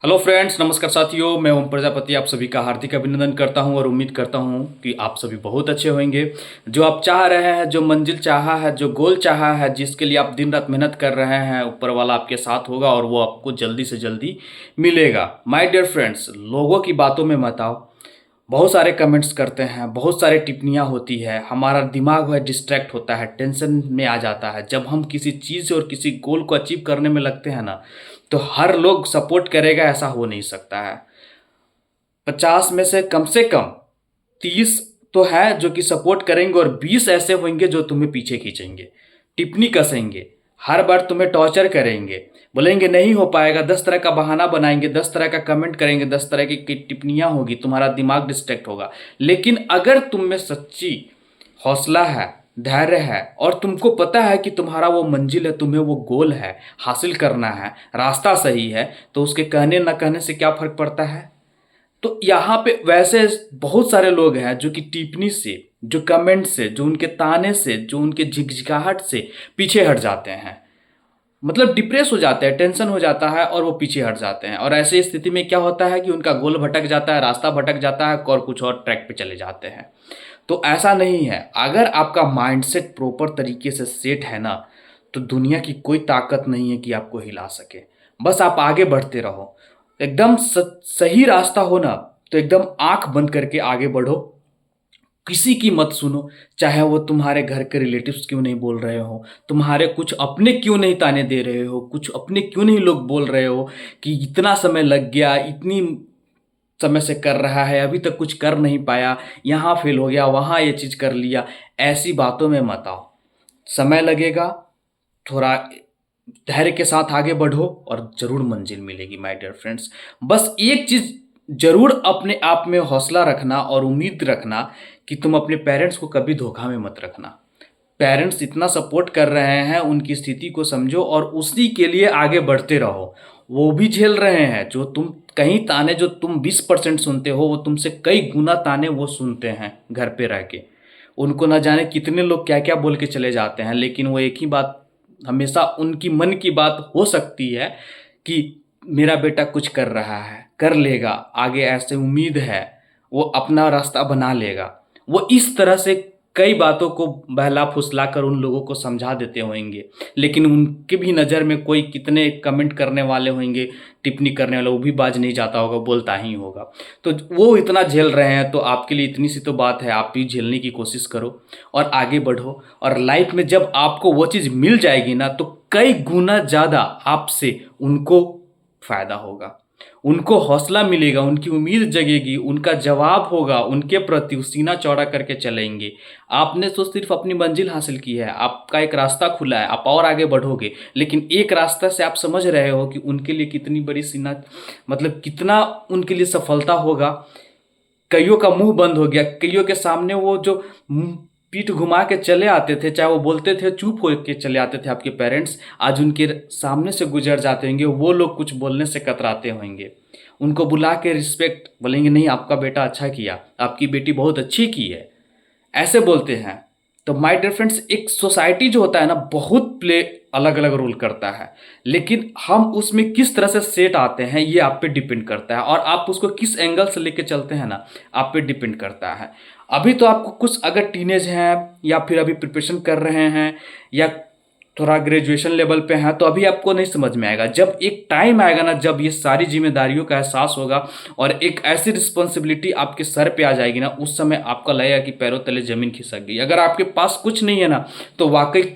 Hello friends, नमस्कार साथियों। मैं ओम प्रजापति आप सभी का हार्दिक अभिनंदन करता हूं और उम्मीद करता हूं कि आप सभी बहुत अच्छे होंगे। जो आप चाह रहे हैं, जो मंजिल चाहा है, जो गोल चाहा है, जिसके लिए आप दिन रात मेहनत कर रहे हैं, ऊपर वाला आपके साथ होगा और वो आपको जल्दी से जल्दी मिलेगा। माय डियर फ्रेंड्स, लोगों की बातों में मत आओ। बहुत सारे कमेंट्स करते हैं, बहुत सारे टिप्पणियाँ होती है, हमारा दिमाग है डिस्ट्रैक्ट होता है, टेंशन में आ जाता है। जब हम किसी चीज़ और किसी गोल को अचीव करने में लगते हैं ना, तो हर लोग सपोर्ट करेगा ऐसा हो नहीं सकता है। 50 में से कम 30 तो है जो कि सपोर्ट करेंगे और 20 ऐसे होंगे जो तुम्हें पीछे खींचेंगे, टिप्पणी कसेंगे, हर बार तुम्हें टॉर्चर करेंगे, बोलेंगे नहीं हो पाएगा, 10 तरह का बहाना बनाएंगे, 10 तरह का कमेंट करेंगे, 10 तरह की टिप्पणियां होगी, तुम्हारा दिमाग डिस्ट्रैक्ट होगा। लेकिन अगर तुम में सच्ची हौसला है, धैर्य है और तुमको पता है कि तुम्हारा वो मंजिल है, तुम्हें वो गोल है, हासिल करना है, रास्ता सही है, तो उसके कहने न कहने से क्या फर्क पड़ता है। तो यहाँ पे वैसे बहुत सारे लोग हैं जो कि टिप्पणी से, जो कमेंट से, जो उनके ताने से, जो उनके झिकझिकाहट से पीछे हट जाते हैं। मतलब डिप्रेस हो जाते हैं, टेंशन हो जाता है और वो पीछे हट जाते हैं। और ऐसी स्थिति में क्या होता है कि उनका गोल भटक जाता है, रास्ता भटक जाता है और कुछ और ट्रैक पे चले जाते हैं। तो ऐसा नहीं है। अगर आपका माइंडसेट प्रॉपर तरीके से सेट है ना, तो दुनिया की कोई ताकत नहीं है कि आपको हिला सके। बस आप आगे बढ़ते रहो। एकदम सही रास्ता हो ना, तो एकदम आंख बंद करके आगे बढ़ो। किसी की मत सुनो, चाहे वो तुम्हारे घर के रिलेटिव्स क्यों नहीं बोल रहे हो, तुम्हारे कुछ अपने क्यों नहीं ताने दे रहे हो, कुछ अपने क्यों नहीं लोग बोल रहे हो कि इतना समय लग गया, इतनी समय से कर रहा है, अभी तक कुछ कर नहीं पाया, यहाँ फेल हो गया, वहाँ ये चीज़ कर लिया। ऐसी बातों में मत आओ। समय लगेगा, थोड़ा धैर्य के साथ आगे बढ़ो और जरूर मंजिल मिलेगी माय डियर फ्रेंड्स। बस एक चीज़ जरूर अपने आप में हौसला रखना और उम्मीद रखना कि तुम अपने पेरेंट्स को कभी धोखा में मत रखना। पेरेंट्स इतना सपोर्ट कर रहे हैं, उनकी स्थिति को समझो और उसी के लिए आगे बढ़ते रहो। वो भी झेल रहे हैं, जो तुम कहीं ताने जो तुम 20% सुनते हो, वो तुमसे कई गुना ताने वो सुनते हैं घर पे रह के। उनको ना जाने कितने लोग क्या क्या बोल के चले जाते हैं, लेकिन वो एक ही बात, हमेशा उनकी मन की बात हो सकती है कि मेरा बेटा कुछ कर रहा है, कर लेगा, आगे ऐसे उम्मीद है, वो अपना रास्ता बना लेगा। वो इस तरह से कई बातों को बहला फुसला कर उन लोगों को समझा देते होंगे, लेकिन उनके भी नज़र में कोई कितने कमेंट करने वाले होंगे, टिप्पणी करने वाले, वो भी बाज नहीं जाता होगा, बोलता ही होगा। तो वो इतना झेल रहे हैं, तो आपके लिए इतनी सी तो बात है, आप भी झेलने की कोशिश करो और आगे बढ़ो। और लाइफ में जब आपको वो चीज़ मिल जाएगी ना, तो कई गुना ज़्यादा आपसे उनको फायदा होगा, उनको हौसला मिलेगा, उनकी उम्मीद जगेगी, उनका जवाब होगा उनके प्रति, वो सीना चौड़ा करके चलेंगे। आपने तो सिर्फ अपनी मंजिल हासिल की है, आपका एक रास्ता खुला है, आप और आगे बढ़ोगे। लेकिन एक रास्ता से आप समझ रहे हो कि उनके लिए कितनी बड़ी सीना, मतलब कितना उनके लिए सफलता होगा। कईयों का मुंह बंद हो गया, कईयों के सामने वो जो पीठ घुमा के चले आते थे, चाहे वो बोलते थे, चुप हो के चले आते थे आपके पेरेंट्स, आज उनके सामने से गुजर जाते होंगे, वो लोग कुछ बोलने से कतराते होंगे। उनको बुला के रिस्पेक्ट बोलेंगे, नहीं आपका बेटा अच्छा किया, आपकी बेटी बहुत अच्छी की है, ऐसे बोलते हैं। तो माय डियर फ्रेंड्स, एक सोसाइटी जो होता है ना, बहुत प्ले अलग अलग रोल करता है, लेकिन हम उसमें किस तरह से सेट आते हैं ये आप पे डिपेंड करता है, और आप उसको किस एंगल से लेके चलते हैं ना, आप पे डिपेंड करता है। अभी तो आपको कुछ, अगर टीनेज हैं या फिर अभी प्रिपरेशन कर रहे हैं या थोड़ा ग्रेजुएशन लेवल पे हैं, तो अभी आपको नहीं समझ में आएगा। जब एक टाइम आएगा ना, जब ये सारी जिम्मेदारियों का एहसास होगा और एक ऐसी रिस्पॉन्सिबिलिटी आपके सर पे आ जाएगी ना, उस समय आपका लगेगा कि पैरों तले जमीन खिसक गई। अगर आपके पास कुछ नहीं है ना, तो वाकई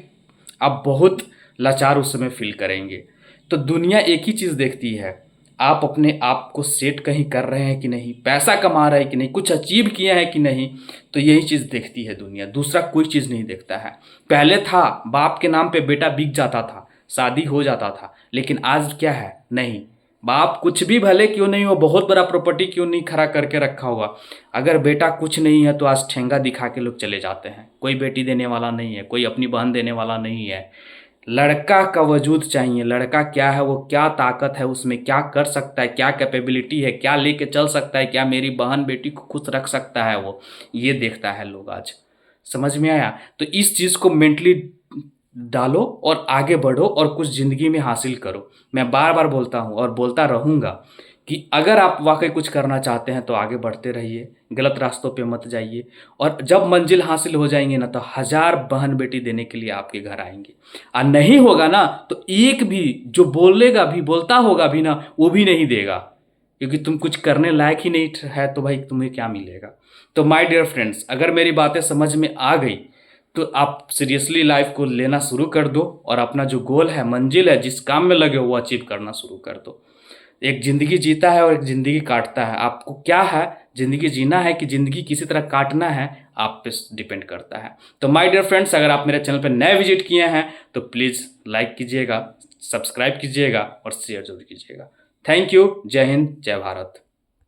आप बहुत लाचार उस समय फील करेंगे। तो दुनिया एक ही चीज़ देखती है, आप अपने आप को सेट कहीं कर रहे हैं कि नहीं, पैसा कमा रहे हैं कि नहीं, कुछ अचीव किए हैं कि नहीं। तो यही चीज़ देखती है दुनिया, दूसरा कोई चीज़ नहीं देखता है। पहले था बाप के नाम पे बेटा बिक जाता था, शादी हो जाता था, लेकिन आज क्या है, नहीं, बाप कुछ भी भले क्यों नहीं हो, बहुत बड़ा प्रॉपर्टी क्यों नहीं खड़ा करके रखा हुआ, अगर बेटा कुछ नहीं है तो आज ठेंगा दिखा के लोग चले जाते हैं। कोई बेटी देने वाला नहीं है, कोई अपनी बहन देने वाला नहीं है। लड़का का वजूद चाहिए, लड़का क्या है, वो क्या ताकत है उसमें, क्या कर सकता है, क्या कैपेबिलिटी है, क्या लेके चल सकता है, क्या मेरी बहन बेटी को खुश रख सकता है, वो ये देखता है लोग आज। समझ में आया? तो इस चीज़ को मेंटली डालो और आगे बढ़ो और कुछ ज़िंदगी में हासिल करो। मैं बार बार बोलता हूँ और बोलता रहूँगा कि अगर आप वाकई कुछ करना चाहते हैं तो आगे बढ़ते रहिए, गलत रास्तों पे मत जाइए, और जब मंजिल हासिल हो जाएंगे ना तो हज़ार बहन बेटी देने के लिए आपके घर आएंगे। और नहीं होगा ना तो एक भी जो बोलेगा भी, बोलता होगा भी ना, वो भी नहीं देगा, क्योंकि तुम कुछ करने लायक ही नहीं है तो भाई तुम्हें क्या मिलेगा। तो माय डियर फ्रेंड्स, अगर मेरी बातें समझ में आ गई तो आप सीरियसली लाइफ को लेना शुरू कर दो और अपना जो गोल है, मंजिल है, जिस काम में लगे हो वो अचीव करना शुरू कर दो। एक ज़िंदगी जीता है और एक ज़िंदगी काटता है। आपको क्या है, ज़िंदगी जीना है कि ज़िंदगी किसी तरह काटना है, आप पे डिपेंड करता है। तो माय डियर फ्रेंड्स, अगर आप मेरे चैनल पर नए विजिट किए हैं तो प्लीज़ लाइक कीजिएगा, सब्सक्राइब कीजिएगा और शेयर जरूर कीजिएगा। Thank you. जय हिंद, जय भारत।